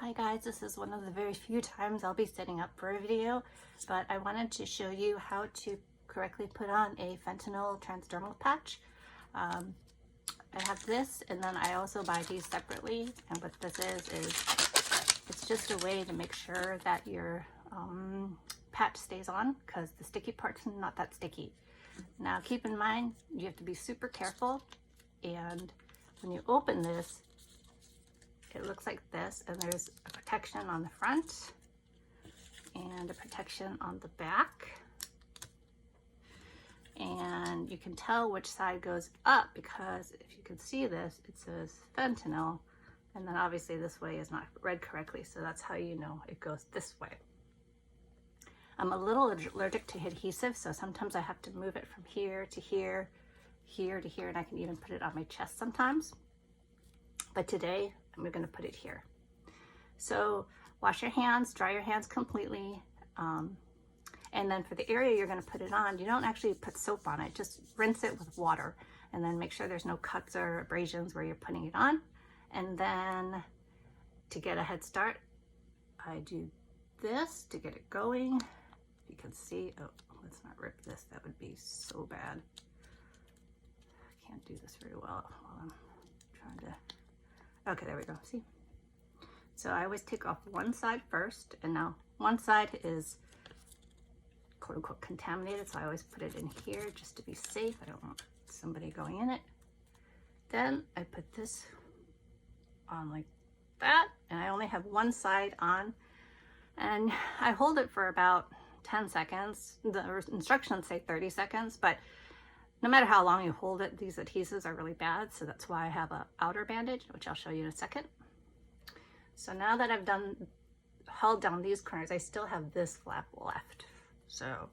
Hi guys, this is one of the very few times I'll be setting up for a video, but I wanted to show you how to correctly put on a fentanyl transdermal patch. I have this, and then I also buy these separately, and what this is it's just a way to make sure that your patch stays on, because the sticky part's not that sticky. Now keep in mind, you have to be super careful, and when you open this, it looks like this, and there's a protection on the front and a protection on the back. And you can tell which side goes up because if you can see this, it says fentanyl, and then obviously this way is not read correctly, so that's how you know it goes this way. I'm a little allergic to adhesive, so sometimes I have to move it from here to here, here to here, and I can even put it on my chest sometimes. But today, I'm going to put it here. So wash your hands, dry your hands completely. And then for the area you're going to put it on, you don't actually put soap on it, just rinse it with water. And then make sure there's no cuts or abrasions where you're putting it on. And then to get a head start, I do this to get it going. You can see, oh, let's not rip this. That would be so bad. I can't do this very well while I'm trying to. Okay, there we go, see? So I always take off one side first, and now one side is quote unquote contaminated, so I always put it in here just to be safe. I don't want somebody going in it. Then I put this on like that, and I only have one side on, and I hold it for about 10 seconds. The instructions say 30 seconds, but no matter how long you hold it, these adhesives are really bad, so that's why I have an outer bandage, which I'll show you in a second. So now that I've held down these corners, I still have this flap left. So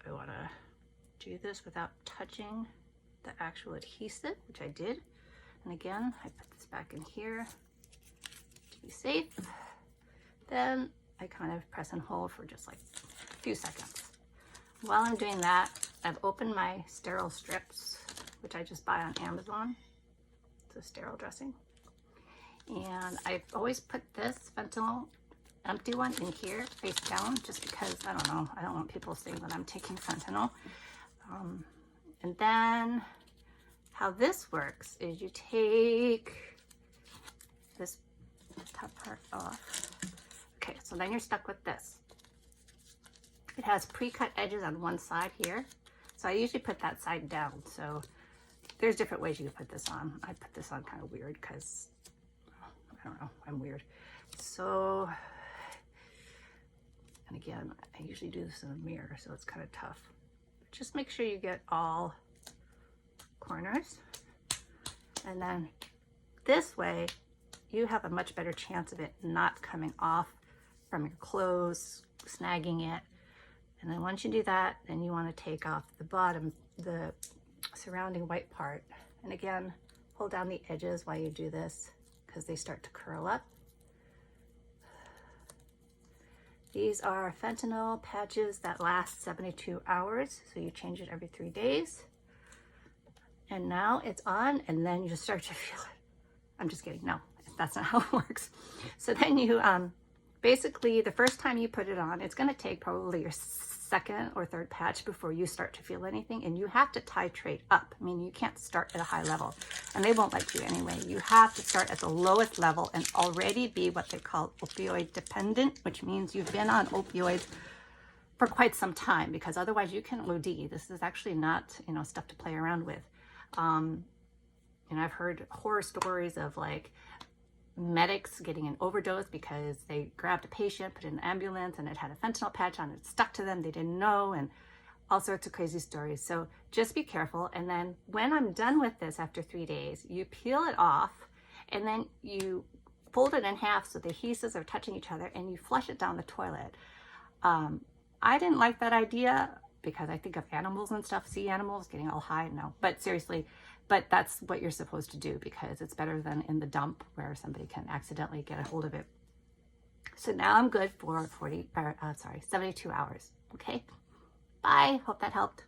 I want to do this without touching the actual adhesive, which I did. And again, I put this back in here to be safe. Then I kind of press and hold for just like a few seconds. While I'm doing that, I've opened my sterile strips, which I just buy on Amazon. It's a sterile dressing. And I've always put this fentanyl empty one in here, face down, just because, I don't know, I don't want people seeing that I'm taking fentanyl. And then how this works is you take this top part off. Okay, so then you're stuck with this. It has pre-cut edges on one side here. So I usually put that side down. So there's different ways you can put this on. I put this on kind of weird because, I don't know, I'm weird. So, and again, I usually do this in a mirror, so it's kind of tough. But just make sure you get all corners. And then this way, you have a much better chance of it not coming off from your clothes, snagging it. And then once you do that, then you want to take off the bottom, the surrounding white part. And again, hold down the edges while you do this because they start to curl up. These are fentanyl patches that last 72 hours. So you change it every 3 days. And now it's on, and then you just start to feel it. I'm just kidding. No, that's not how it works. So then you, basically, the first time you put it on, it's going to take probably your second or third patch before you start to feel anything, and you have to titrate up. I mean, you can't start at a high level, and they won't let you anyway. You have to start at the lowest level and already be what they call opioid dependent, which means you've been on opioids for quite some time, because otherwise you can OD. This is actually not, you know, stuff to play around with. You know, I've heard horror stories of like medics getting an overdose because they grabbed a patient, put it in an ambulance, and it had a fentanyl patch on it, stuck to them, they didn't know, and all sorts of crazy stories. So just be careful. And then when I'm done with this after 3 days, you peel it off, and then you fold it in half so the adhesives are touching each other, and you flush it down the toilet. I didn't like that idea because I think of animals and stuff, sea animals getting all high. No, but seriously, but that's what you're supposed to do because it's better than in the dump where somebody can accidentally get a hold of it. So now I'm good for 72 hours. Okay, bye. Hope that helped.